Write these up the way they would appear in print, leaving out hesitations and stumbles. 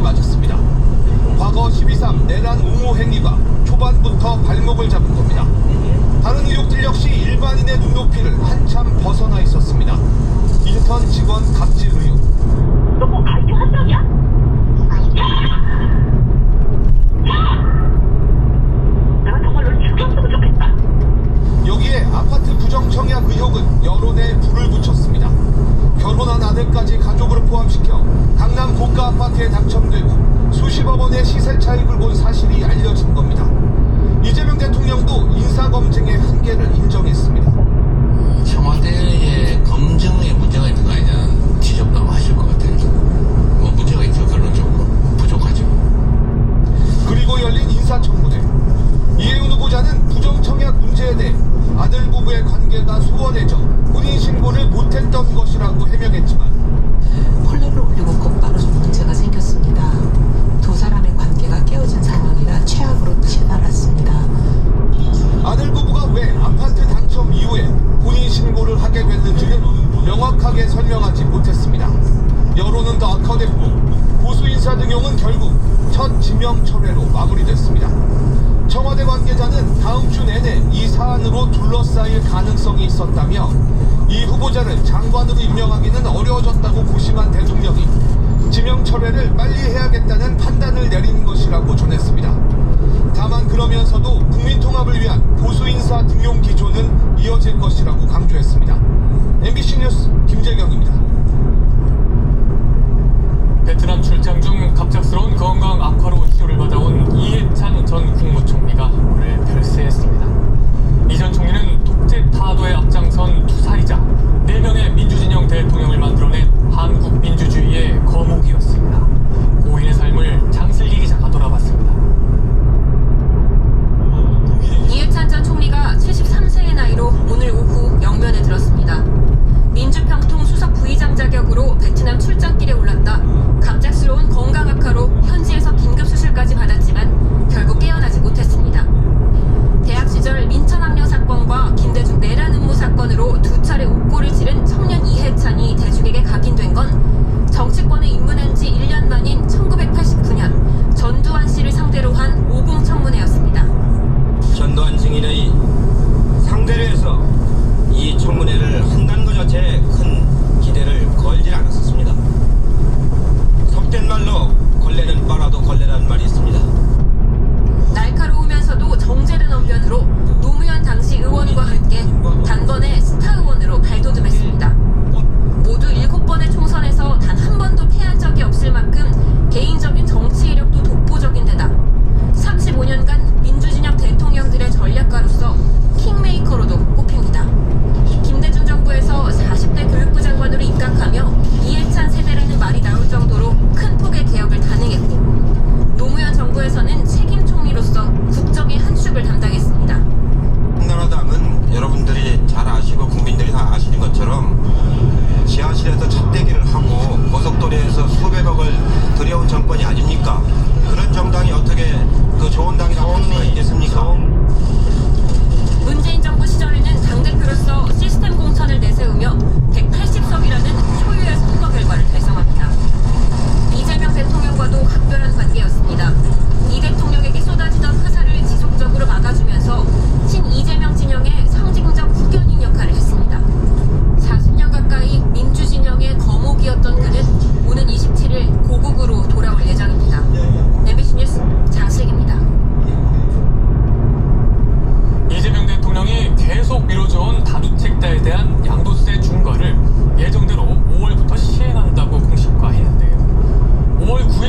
맞았습니다. 과거 12.3 내란 옹호 행위가 초반부터 발목을 잡은 겁니다. 다른 의혹들 역시 일반인의 눈높이를 한참 벗어나 있었습니다. 인턴 직원 갑질 의혹. 너 뭐 가이드 한다냐? 내가 정말 널 죽였으면 좋겠다. 여기에 아파트 부정청약 의혹은 여론에 불을 붙였습니다. 결혼한 아들까지 가족으로 포함시켜 강남 고가 아파트에 당첨되고 수십억 원의 시세 차익을 본 사실이 알려진 겁니다. 이재명 대통령도 인사검증의 한계를 인정했습니다. 청와대의 검증에 문제가 있는 거 아니냐 지적도 하실 것 같아요. 뭐 문제가 있죠. 결론적으로 부족하죠. 그리고 열린 인사청문회. 이해운 후보자는 부정청약 문제에 대해 아들 부부의 관계가 소원해져 혼인신고를 못했던 것이라고 해명했지만 콜레를 올리고 곧바로 좀 문제가 생겼습니다. 두 사람의 관계가 깨어진 상황이라 최악으로 치달았습니다. 아들 부부가 왜 아파트 당첨 이후에 혼인신고를 하게 됐는지는 명확하게 설명하지 못했습니다. 여론은 더 악화됐고 보수 인사 등용은 결국 첫 지명 철회로 마무리됐습니다. 청와대 관계자는 다음 주 내내 이 사안으로 둘러싸일 가능성이 있었다며 이 후보자를 장관으로 임명하기는 어려워졌다고 고심한 대통령이 지명 철회를 빨리 해야겠다는 판단을 내린 것이라고 전했습니다. 다만 그러면서도 국민 통합을 위한 보수 인사 등용 기조는 이어질 것이라고 강조했습니다. MBC 뉴스 김재경입니다. 베트남 출장 중 갑작스러운 건강 악화로 치료를 받아온 이해찬 전 국무총리가 오늘 별세했습니다. 이 전 총리는 독재 타도에 앞장선 투사이자 4명의 민주진영 대통령을 만들어낸 한국 민주주의의 거목이었습니다. 고인의 삶을 장슬기 기자가 돌아봤습니다. 이해찬 전 총리가 73세의 나이로 오늘 오후 영면에 들었습니다. 민주평통 수석 부의장 자격으로 베트남 출장길에 올랐다 갑작스러운 건강 악화로 현지에서 긴급 수술까지 받았지만 결국 깨어나지 못했습니다. 대학 시절 민천학령 사건과 김대중 내란 음모 사건으로 2차례 옥고를 치른 청년 이해찬이 대중에게 각인된 건 정치권에 입문한 지 1년 만인 1989년 전두환 씨를 상대로 한 오공청문회였습니다. 전두환 증인의 상대로 해서 이 청문회를 한다는 것 자체에 큰 기대를 걸지 않았었습니다. 속된 말로 걸레는 빨아도 걸레라는 말이 있습니다. 날카로우면서도 정제된 언변으로 노무현 당시 의원과 함께 단번에 스타 의원으로 발돋움했습니다. 모두 7번의 총선에서 단 한 번도 패한 적이 없을 만큼 개인적인 정치 이력도 독보적인 데다 35년간 민주진영 대통령들의 전략가로서 킹메이커로도 꼽힙니다. 김대중 정부에서 40대 교육부 장관으로 입각하며 이해찬 세대라는 말이 나올 정도로 큰 폭의 개혁을 단행했고 노무현 정부에서는 책임 총리로서 국정의 한 축을 담당했습니다. 한나라당은 여러분들이 잘 아시고 국민들이 다 아시는 것처럼 지하실에서 찻대기를 하고 고속도로에서 수백억을 들여온 정권이 아닙니까? 그런 정당이 어떻게 그 좋은 당이라고 할 수가 있겠습니까? 문재인 정부 시절에는 당대표로서 시스템 공천을 내세우며 180석이라는 초유의 선거 결과를 달성합니다. 이재명 대통령과도 각별한 관계였습니다. 이 대통령에게 쏟아지던 화살을 지속적으로 막아주면서 친이재명 진영의 상징적 후견인 역할을 했습니다. 40년 가까이 민주진영의 거목이었던 그는 오는 27일 고국으로 돌아올 예정입니다. MBC 뉴스 장슬기입니다. 이재명 대통령이 계속 미뤄져온 다주택자에 대한 양도세 중과를 예정대로 5월부터 시행한다고 공식화했는데요. 5월 9일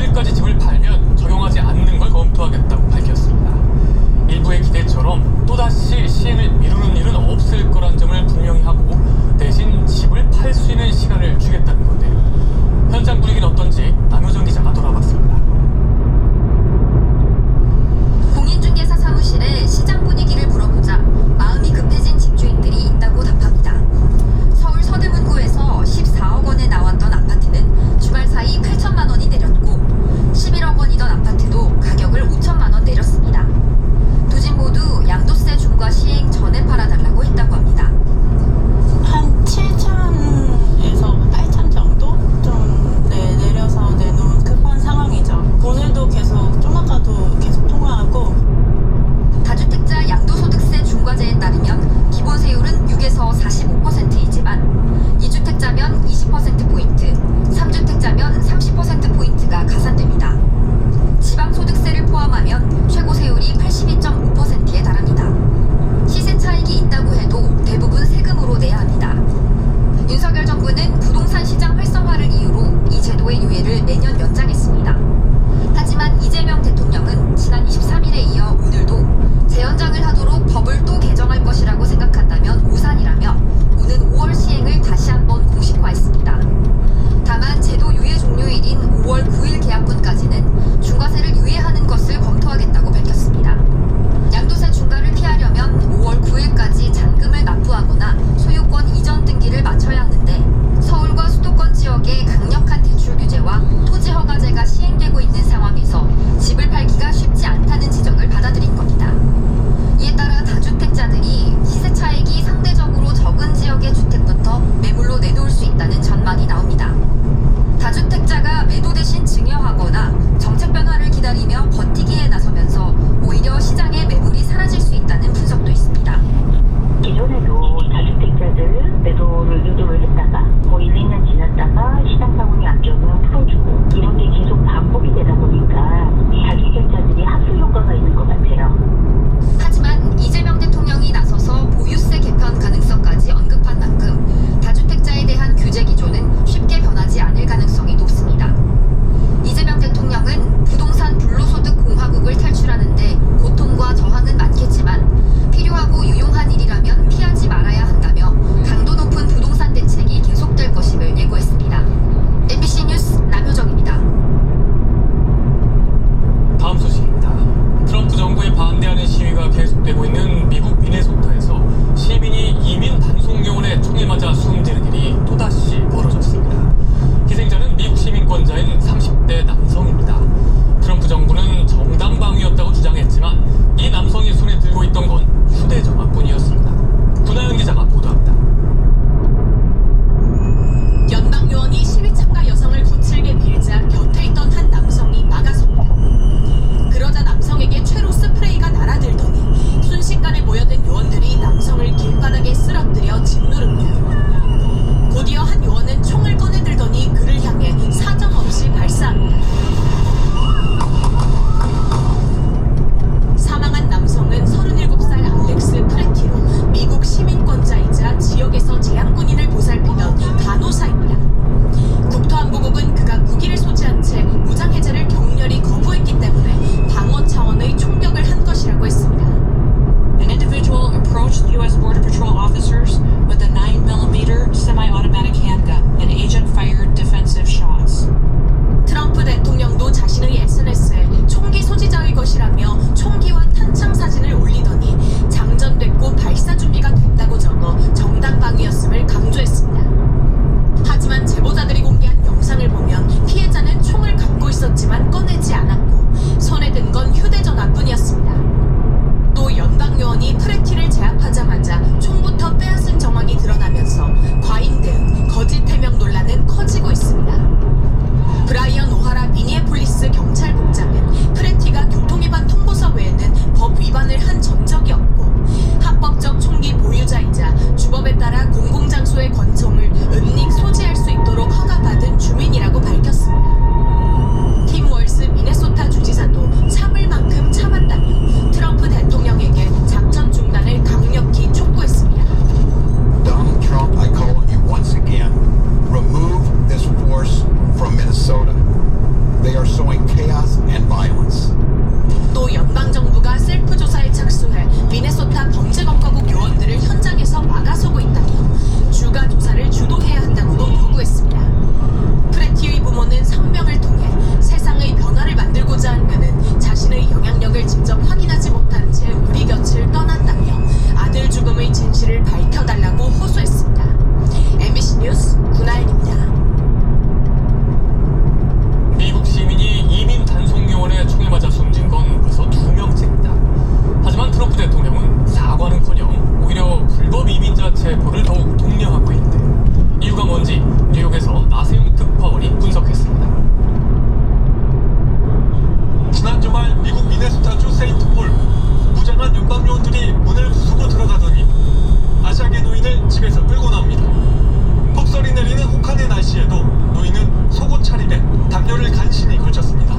시에도 노인은 속옷 차림에 담요를 간신히 걸쳤습니다.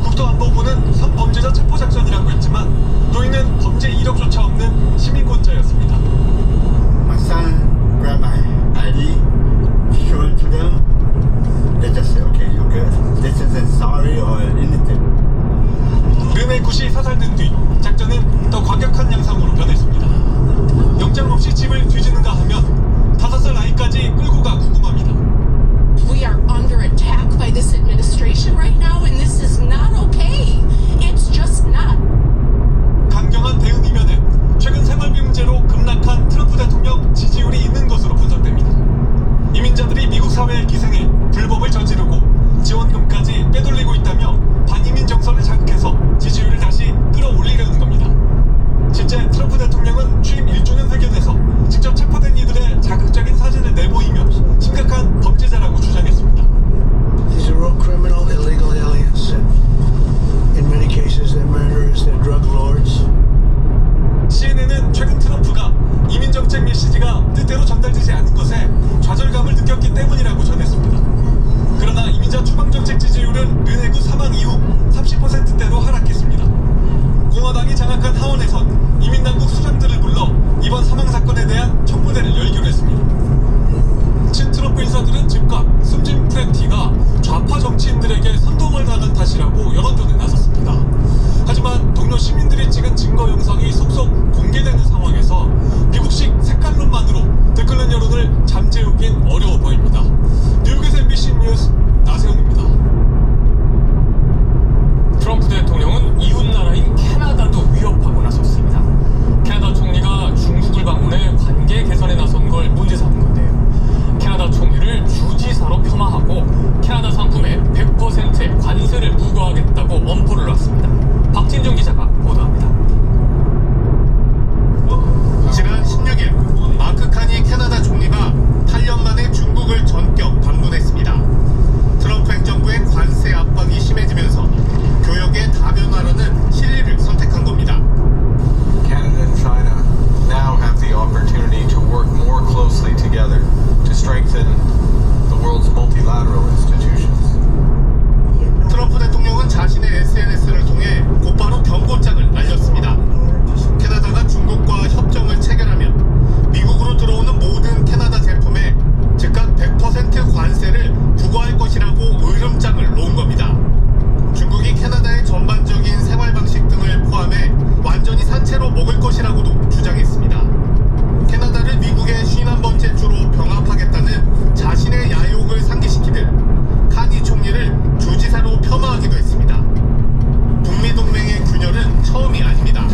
국토안보부는 성범죄자 체포작전이라고 했지만 노인은 범죄 이력조차 없는 시민권자였습니다. My son grabbed my ID, showed it to them. They just said, okay, you're good. This isn't sorry or anything. 르네 굿이 사살된 뒤 작전은 더 과격한 양상으로 변했습니다. 영장 없이 집을 뒤지는가 하면 5살 아이까지 끌고 가 구금합니다. We are under attack by this administration right now, and this is not okay. It's just not. 강경한 대응 이면에 최근 생활비 문제로 급락한 트럼프 대통령 지지율이 있는 것으로 분석됩니다. 이민자들이 미국 사회에 기생해 불법을 저지르고 지원금까지 빼돌리고 있다며 반이민 정서를 자극해서 지지율을 다시 끌어올리려는 겁니다. 실제 트럼프 대통령은 취임 1주년 회견에서 직접 체포된 이들의 자극적인 사진을 내보이며 심각한 범죄자라고 주장했습니다. These are all criminal, illegal aliens. In many cases, they're murderers, they're drug lords. CNN은 최근 트럼프가 이민정책 메시지가 뜻대로 전달되지 않은 것에 좌절감을 느꼈기 때문이라고 전했습니다. 그러나 이민자 추방정책 지지율은 르네구 사망 이후 30%대로 하락했습니다. 공화당이 장악한 하원에선 이민당국 수장들을 불러 이번 사망 사건에 대한 청문회를 열기로 했습니다. 친트럼프 인사들은 즉각 숨진 프레티가 좌파 정치인들에게 선동을 당한 탓이라고 여론전에 나섰습니다. 하지만 동료 시민들이 찍은 증거 영상이 속속 공개되는 상황에서 미국식 색깔론만으로 들끓는 여론을 잠재우긴 어려워 보입니다. 뉴욕에서 MBC 뉴스 나세훈입니다. 트럼프 대통령은 이웃나라인 캐나다도 위협하고 나섰습니다. 캐나다 총리가 중국을 방문해 관계 개선에 나선 걸 문제 삼은 건데요. 캐나다 총리를 주지사로 폄하하고 캐나다 상품에 100%의 관세를 부과하겠다고 엄포를 놨습니다. 박진종 기자가 보도합니다. 지난 16일 마크 카니 캐나다 총리가 8년 만에 중국을 전격 방문했습니다. 트럼프 행정부의 관세 압박이 심해지면서 교역의 다변화라는 실리를 선택한 겁니다. Canada and China now have the opportunity to work more closely together to strengthen the world's multilateral institutions. 트럼프 대통령은 자신의 SNS를 통해 곧바로 경고장을 날렸습니다. 캐나다가 중국과 협정을 체결하면 미국으로 들어오는 모든 캐나다 제품에 즉각 100% 관세를 부과할 것이라고 으름장을 놓은 겁니다. 중국이 캐나다의 전반적인 생활 방식 등을 포함해 완전히 산채로 먹을 것이라고도 주장했습니다. 캐나다를 미국의 51번째 주로 병합하겠다는 자신의 야욕을 상기시키듯 카니 총리를 주지사로 폄하하기도 했습니다. 북미 동맹의 균열은 처음이 아닙니다.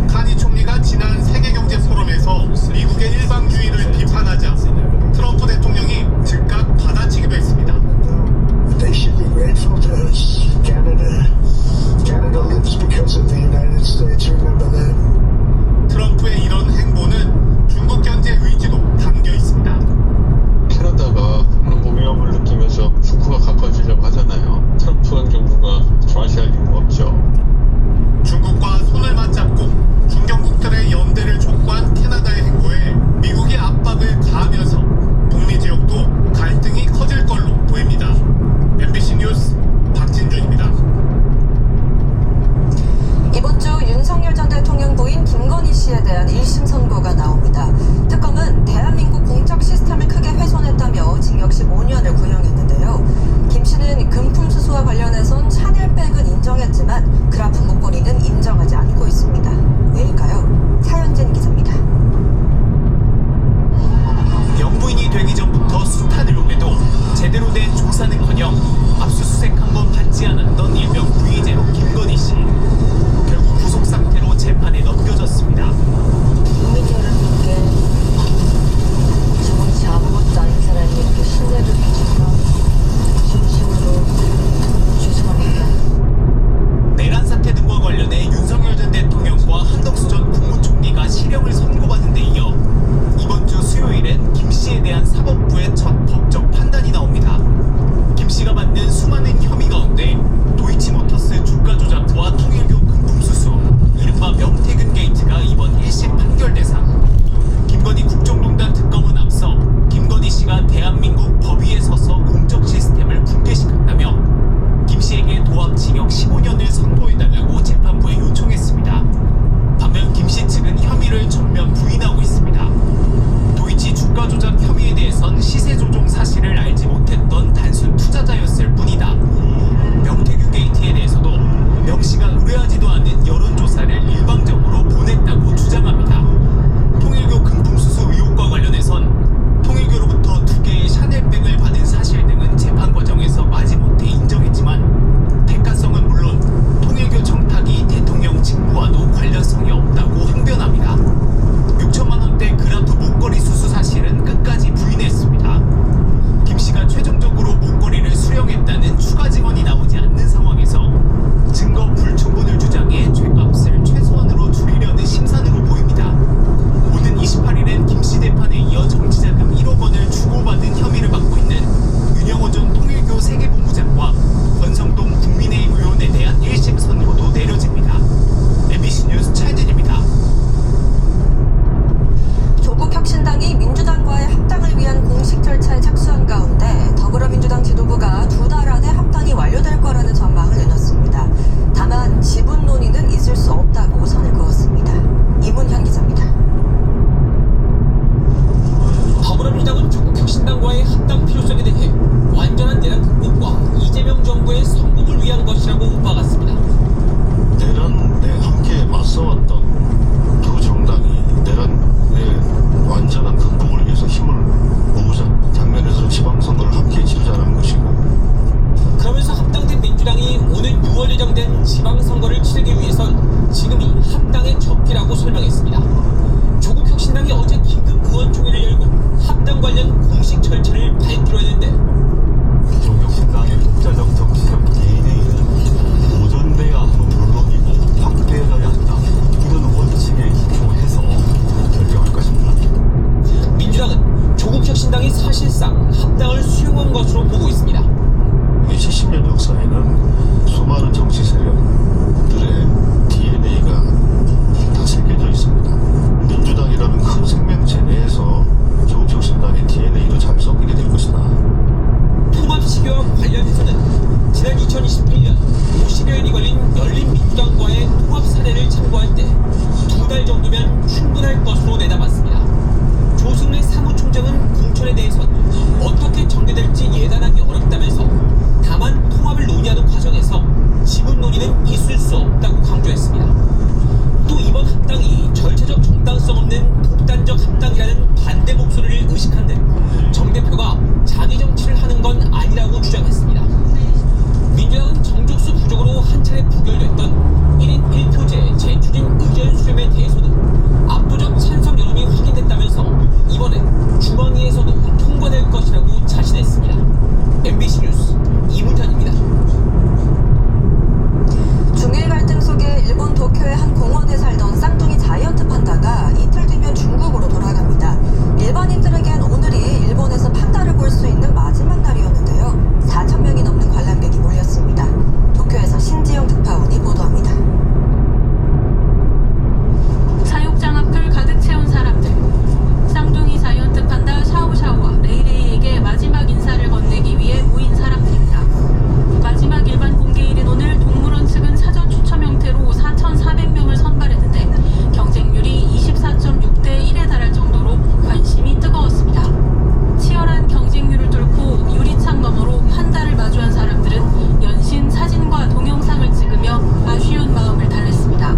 카니 총리가 지난 세계경제 포럼에서 미국의 일방주의를 비판하자 트럼프 대통령이 즉각 받아치기도 했습니다. They should be grateful to us. Canada lives because of the United States. Remember that. 트럼프의 이런 행보는 중국 견제 의지도 담겨 있습니다. 캐나다가 그런 위험을 느끼면서 중국과 가까워지려고 하잖아요. 트럼프 행정부가 좌시할 이유가 없죠. 중국과 손을 맞잡고 중견국들의 연대를 촉구한 캐나다의 행보에 미국이 압박을 가하면서 북미 지역도 갈등이 커질 걸로 보입니다. MBC 뉴스 박진준입니다. 이번 주 윤석열 전 대통령 부인 김건희 씨에 대한 1심 선고가 나옵니다. 특검은 대한민국 공적 시스템을 크게 훼손했다며 징역 15년을 구형했는데요. 김 씨는 금품 수수와 관련해선 샤넬백은 인정했지만 그라프 목걸이는 인정하지 않고 있습니다. 왜일까요? 차현진 기자입니다. 영부인이 되기 전부터 수탄을 오래도 제대로 된 조사는커녕 압수수색 한 번 받지 않았던 일명 부의제로 김건희 씨. 결국 구속 상태로 재판에 넘겨졌습니다. 국민 여러분께 정치 아무것도 아닌 사람이 이렇게 신뢰를 주셔서 진심으로 죄송합니다. 내란 사태 등과 관련해 윤석열 전 예정된 지방선거를 치르기 위해선 지금이 합당의 적기라고 설명했습니다. 조국혁신당이 어제 긴급 의원총회를 열고 합당 관련 공식 절차를 발표를 했는데 조국혁신당의 독자적 정치적 DNA는 보존돼야 하는 물론이고 확대해져야 한다. 이런 원칙에 기초해서 결정할 것입니다. 민주당은 조국혁신당이 사실상 합당을 수용한 것으로 보고 있습니다. 70년 역사에는 수많은 정치 세력들의 DNA가 다 새겨져 있습니다. 민주당이라는 큰 생명체 내에서 조국혁신당의 DNA도 잘 섞이게 될 것이다. 통합 시기와 관련해서는 지난 2021년 50여일이 걸린 열린민주당과의 통합 사례를 참고할 때 2달 정도면 충분할 것으로 내다봤습니다. 조승래 사무총장은 공천에 대해선 어떻게 전개될지 예단하기 어렵다면서 다만 통합을 논의하는 과정에서 지분 논의는 있을 수 없다고 강조했습니다. 또 이번 합당이 절차적 정당성 없는 독단적 합당이라는 반대 목소리를 의식한 듯 정 대표가 자기 정치를 하는 건 아니라고 주장했습니다. 민주당은 정족수 부족으로 한 차례 부결됐던 1인 1표제 재추진 의견 수렴에 대해서도 압도적 찬성 여론이 확인됐다면서 이번엔 중앙위에서도 통과될 것이라고 자신했습니다. MBC 뉴스 이문현입니다. 중일 갈등 속에 일본 도쿄의 한 공원에 살던 쌍둥이 자이언트 판다가 이틀 뒤면 중국으로 돌아갑니다. 일반인들에겐 오늘이 일본에서 판다를 볼 수 있는 마지막 날이었는데요. 4,000명이 넘는 관람객이 몰렸습니다. 도쿄에서 신지영 특파원이 보도합니다. 사육장 앞을 가득 채운 사람들. 쌍둥이 자이언트 판다 샤오샤오와 레이레이에게 마지막 인사를 건네기 위해 모인 사람들입니다. 마지막 일반 공개일인 오늘 동물원 측은 사전 추첨 형태로 4,400명을 선발했는데 경쟁률이 24.6대 1에 달할 정도로 관심이 뜨거웠습니다. 치열한 경쟁률을 뚫고 유리창 너머로 판다를 마주한 사람들은 연신 사진과 동영상을 찍으며 아쉬운 마음을 달랬습니다.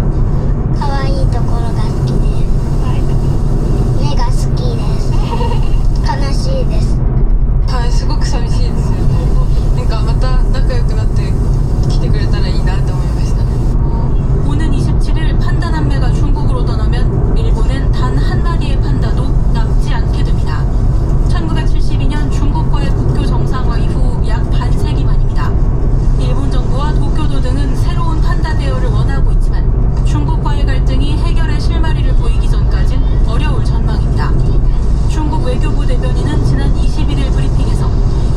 可愛いところが好きです。目が好きです。悲しいです。はい、すごく寂しいですよね。なんかまた仲良くなって来てくれたらいいなって思いました。 오는 27일 판다 남매가 중국으로 떠나면 일본엔 단 한 마리의 판다도 남지 않게 됩니다. 1972년 중국과의 국교 정상화 이후 약 반세기 만입니다. 일본 정부와 도쿄도 등은 새로운 판다 대여를 원하고 있지만 중국과의 갈등이 해결의 실마리를 보이기 전까진 어려울 전망입니다. 중국 외교부 대변인은 지난 21일 브리핑에서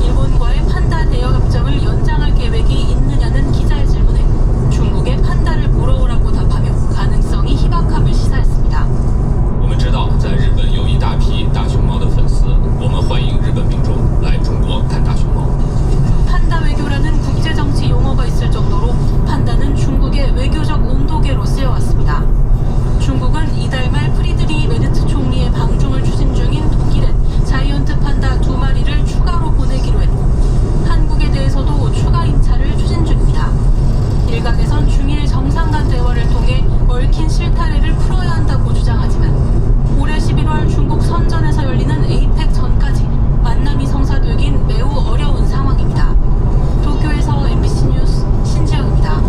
일본과의 판다 대여 협정을 연장할 계획이 있느냐는 기자의 질문에 중국의 판다를 보러 오라고 답하며 가능성이 희박함을 시사했습니다. 我们知道在日本有一大批大熊猫的粉丝，我们欢迎日本民众来中国看大熊猫。 판다 외교라는 국제 정치 용어가 있을 정도로 판다는 중국의 외교적 온도계로 쓰여왔습니다. 중국은 이달 말 프리드리 메르트 총리의 방중을 추진 중인 독일에 자이언트 판다 2마리를 추가로 보내기로 했고 한국에 대해서도 추가 임차를 추진 중입니다. 일각에선 중일 정상 간 대화를 통해 얽힌 실타래를 풀어야 한다고 주장하지만 올해 11월 중국 선전에서 열리는 에이펙 전까지 만남이 성사되긴 매우 어려운 상황입니다. 도쿄에서 MBC 뉴스 신지영입니다.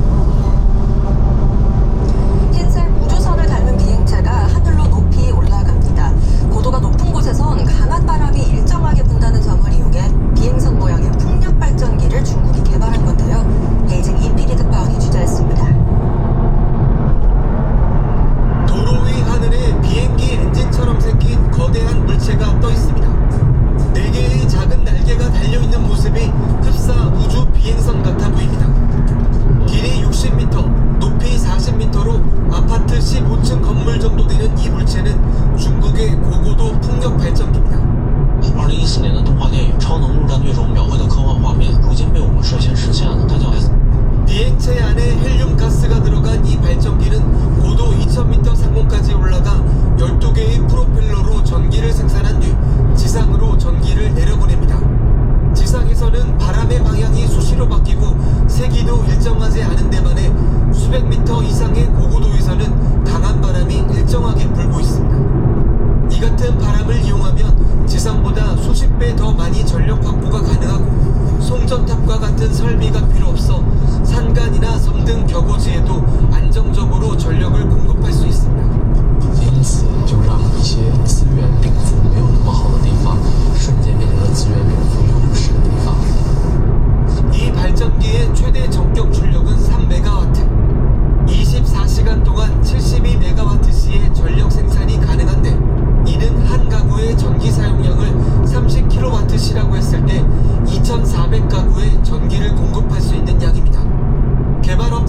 흰색 우주선을 닮은 비행체가 하늘로 높이 올라갑니다. 고도가 높은 곳에선 강한 바람이 일정하게 분다는 점을 이용해 비행선 모양의 풍력 발전기를 중국이 개발한 건데요. 베이징 이PD 특파원이 취재했습니다. 도로 위 하늘에 비행기 엔진처럼 생긴 거대한 물체가 떠 있습니다. 4개의 작은 날개가 달려있는 모습이 흡사 우주 비행선 같아 보입니다. 길이 60m, 높이 40m로 아파트 15층 건물 정도 되는 이 물체는 중국의 고고도 풍력 발전기입니다. 2014年的动画电影《超能陆战队》中描绘的科幻画面，如今被我们率先实现了。它叫 S。 비행체 안에 헬륨 가스가 들어간 이 발전기는 고도 2000m 상공까지 올라가 12개의 프로펠러로 전기를 생산한 뒤 지상으로 전기를 내려보냅니다. 지상에서는 바람의 방향이 수시로 바뀌고 세기도 일정하지 않은 데만에 수백 미터 이상의 고고도에서는 강한 바람이 일정하게 불고 있습니다. 이 같은 바람을 이용하면 지상보다 수십 배 더 많이 전력 확보가 가능하고 송전탑과 같은 설비가 필요 없어 산간이나 섬들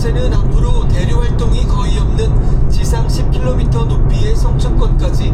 단체는 앞으로 대류 활동이 거의 없는 지상 10km 높이의 성층권까지